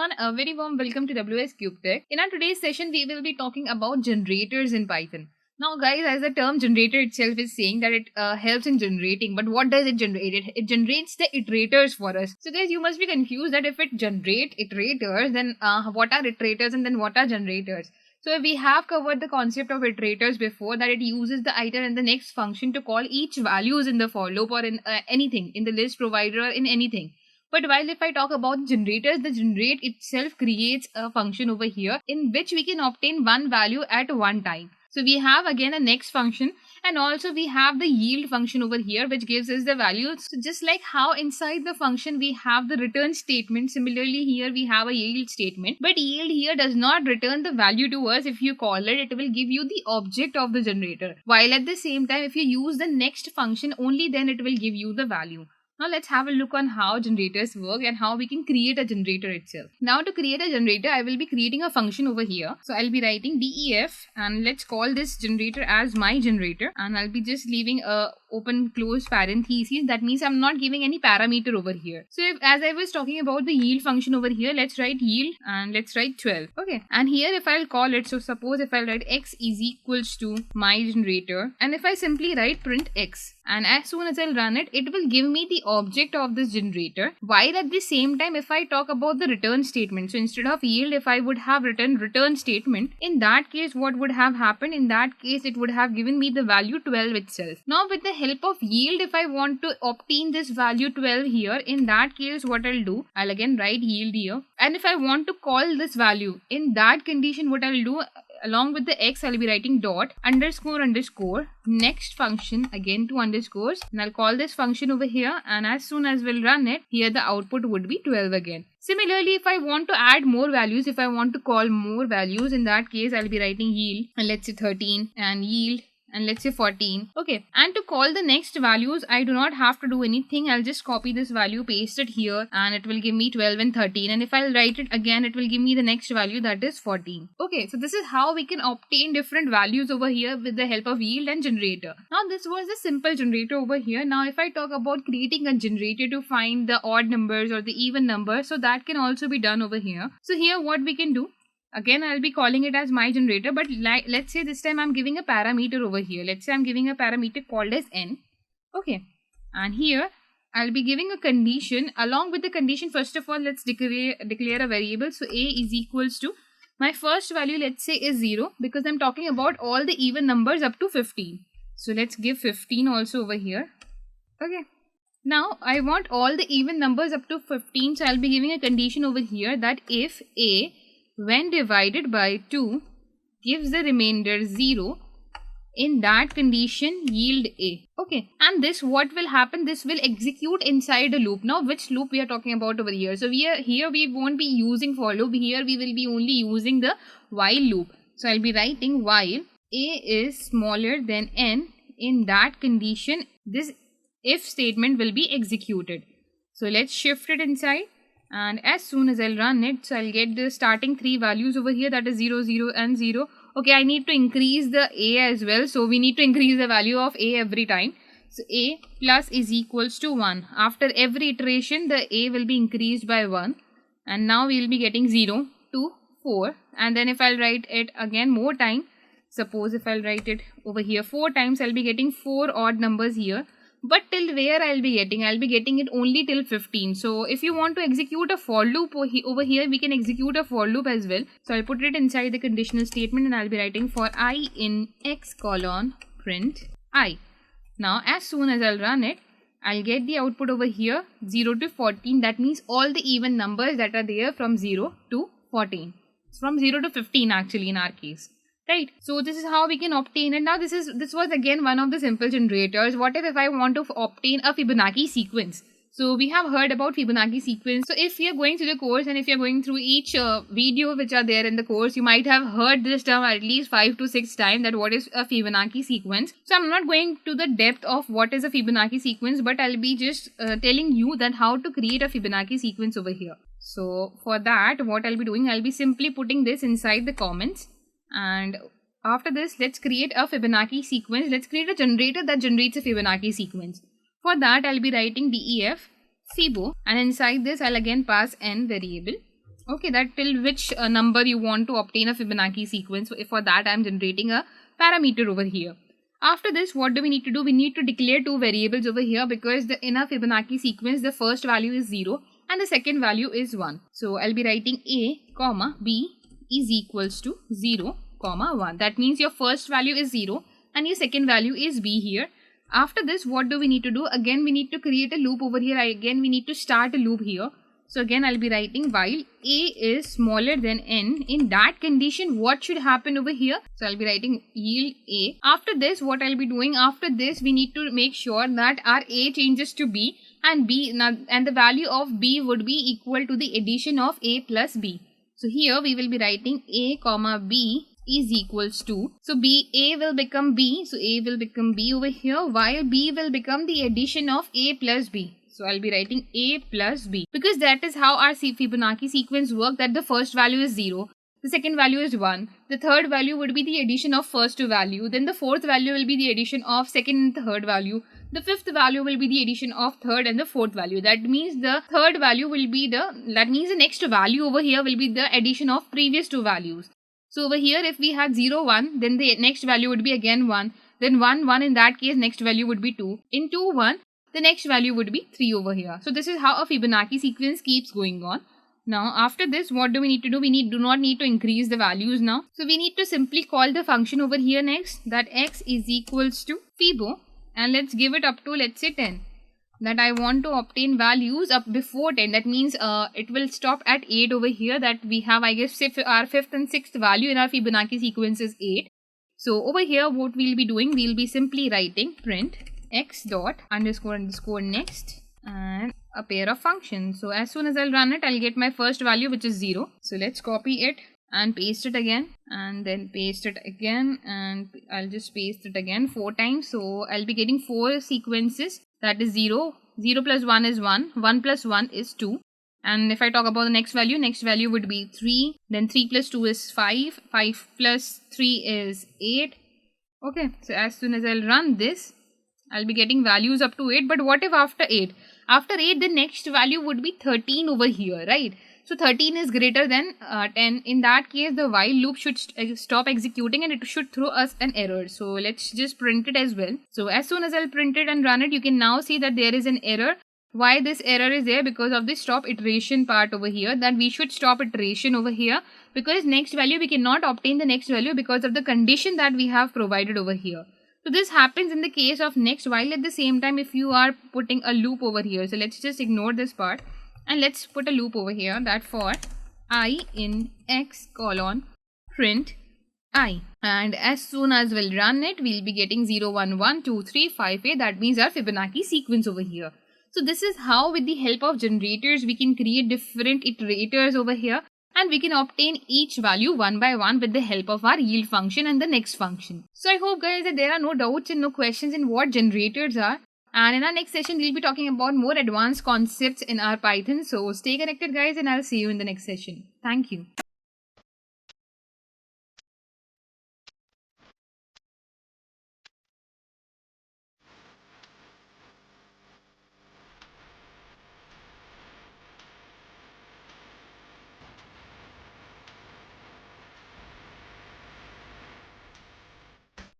everyone, a very warm welcome to WS Cube Tech. In our today's session, we will be talking about generators in Python. Now guys, as the term generator itself is saying that it helps in generating, but what does it generate? It generates the iterators for us. So guys, you must be confused that if it generates iterators, then what are iterators and then what are generators? So we have covered the concept of iterators before, that it uses the iter and the next function to call each values in the for loop or in anything, in the list provider or in anything. But while if I talk about generators, the generate itself creates a function over here in which we can obtain one value at one time. So we have again a next function, and also we have the yield function over here which gives us the value. So just like how inside the function we have the return statement, similarly here we have a yield statement. But yield here does not return the value to us. If you call it, it will give you the object of the generator. While at the same time, if you use the next function, only then it will give you the value. Now let's have a look on how generators work and how we can create a generator itself. Now to create a generator, I will be creating a function over here. So I'll be writing def and let's call this generator as my generator, and I'll be just leaving a open close parentheses. That means I'm not giving any parameter over here. So as I was talking about the yield function over here, let's write yield and let's write 12. Okay, and here if I'll call it, so suppose if I'll write x is equals to my generator, and if I simply write print x, and as soon as I'll run it, it will give me the object of this generator. While at the same time, if I talk about the return statement, so instead of yield, if I would have written return statement, in that case what would have happened? In that case it would have given me the value 12 itself. Now with the help of yield, if I want to obtain this value 12 here, in that case what I'll do, I'll again write yield here, and if I want to call this value, in that condition what I'll do, along with the x, I'll be writing dot underscore underscore next function, again two underscores, and I'll call this function over here, and as soon as we'll run it, here the output would be 12 again. Similarly, if I want to add more values, if I want to call more values, in that case I'll be writing yield and let's say 13 and yield and let's say 14. Okay, and to call the next values, I do not have to do anything. I'll just copy this value, paste it here, and it will give me 12 and 13. And if I'll write it again, it will give me the next value, that is 14. Okay, so this is how we can obtain different values over here with the help of yield and generator. Now this was a simple generator over here. Now if I talk about creating a generator to find the odd numbers or the even numbers, so that can also be done over here. So here what we can do, again, I'll be calling it as my generator, but let's say this time I'm giving a parameter over here. Let's say I'm giving a parameter called as n. Okay, and here I'll be giving a condition. Along with the condition, first of all, let's declare a variable. So a is equals to, my first value, let's say, is 0, because I'm talking about all the even numbers up to 15. So let's give 15 also over here. Okay. Now I want all the even numbers up to 15, so I'll be giving a condition over here that if a when divided by 2 gives the remainder 0, in that condition yield a. Okay, and this what will happen, this will execute inside a loop. Now which loop we are talking about over here? So we won't be using for loop, here we will be only using the while loop. So I'll be writing while a is smaller than n, in that condition this if statement will be executed. So let's shift it inside, and as soon as I'll run it, so I'll get the starting three values over here, that is 0, 0 and 0. Okay, I need to increase the a as well, so we need to increase the value of a every time. So a plus is equals to 1. After every iteration, the a will be increased by 1, and now we will be getting 0 to 4. And then if I'll write it again more time, suppose if I'll write it over here 4 times, I'll be getting 4 odd numbers here. But till where I'll be getting? I'll be getting it only till 15. So if you want to execute a for loop over here, we can execute a for loop as well. So I'll put it inside the conditional statement, and I'll be writing for I in x colon print I. Now as soon as I'll run it, I'll get the output over here 0 to 14. That means all the even numbers that are there from 0 to 14. It's from 0 to 15 actually in our case. Right, so this is how we can obtain it. Now this was again one of the simple generators. What if I want to obtain a Fibonacci sequence? So we have heard about Fibonacci sequence. So if you're going through the course and if you're going through each video which are there in the course, you might have heard this term at least 5 to 6 times, that what is a Fibonacci sequence. So I'm not going to the depth of what is a Fibonacci sequence, but I'll be just telling you that how to create a Fibonacci sequence over here. So for that, what I'll be doing, I'll be simply putting this inside the comments. And after this, let's create a Fibonacci sequence. Let's create a generator that generates a Fibonacci sequence. For that, I'll be writing def Fibo, and inside this I'll again pass n variable. Okay, that till which number you want to obtain a Fibonacci sequence. So for that, I'm generating a parameter over here. After this, what do we need to do? We need to declare two variables over here, because in a Fibonacci sequence, the first value is 0 and the second value is 1. So I'll be writing a comma b is equals to 0 comma 1. That means your first value is 0 and your second value is b here. After this, what do we need to do? Again, we need to create a loop over here. Again, we need to start a loop here. So again, I'll be writing while a is smaller than n. In that condition, what should happen over here? So I'll be writing yield a. After this, what I'll be doing? After this, we need to make sure that our a changes to b, and and the value of b would be equal to the addition of a plus b. So here we will be writing a comma b is equals to, so a will become b, so a will become b over here, while b will become the addition of a plus b. So I'll be writing a plus b, because that is how our Fibonacci sequence works, that the first value is 0, the second value is 1, the third value would be the addition of first two value, then the fourth value will be the addition of second and third value, the fifth value will be the addition of third and the fourth value. That means the third value will be the next value over here will be the addition of previous two values. So over here, if we had 0, 1, then the next value would be again 1, then 1, 1, in that case next value would be 2, in 2, 1, the next value would be 3 over here. So this is how a Fibonacci sequence keeps going on. Now after this, what do we need to do? We do not need to increase the values now. So we need to simply call the function over here next, that x is equals to Fibo, and let's give it up to, let's say 10. That I want to obtain values up before 10. That means it will stop at 8 over here, that we have, I guess, our fifth and sixth value in our Fibonacci sequence is 8. So over here, what we'll be doing, we'll be simply writing print x dot underscore underscore next and a pair of functions. So as soon as I'll run it, I'll get my first value, which is 0. So let's copy it and paste it again, and then paste it again, and I'll just paste it again 4 times. So I'll be getting 4 sequences, that is 0, 0 plus 1 is 1, 1 plus 1 is 2. And if I talk about the next value would be 3, then 3 plus 2 is 5, 5 plus 3 is 8. Okay, so as soon as I'll run this, I'll be getting values up to 8. But what if after 8? After 8, the next value would be 13 over here, right? So 13 is greater than 10. In that case, the while loop should stop executing and it should throw us an error. So let's just print it as well. So as soon as I'll print it and run it, you can now see that there is an error. Why this error is there? Because of the stop iteration part over here, that we should stop iteration over here, because next value we cannot obtain the next value because of the condition that we have provided over here. So this happens in the case of next, while at the same time if you are putting a loop over here. So let's just ignore this part and let's put a loop over here, that for I in x colon print I, and as soon as we'll run it, we'll be getting 0, 1, 1, 2, 3, 5, 8. That means our Fibonacci sequence over here. So this is how, with the help of generators, we can create different iterators over here, and we can obtain each value one by one with the help of our yield function and the next function. So I hope guys that there are no doubts and no questions in what generators are. And in our next session, we'll be talking about more advanced concepts in our Python. So stay connected guys, and I'll see you in the next session. Thank you.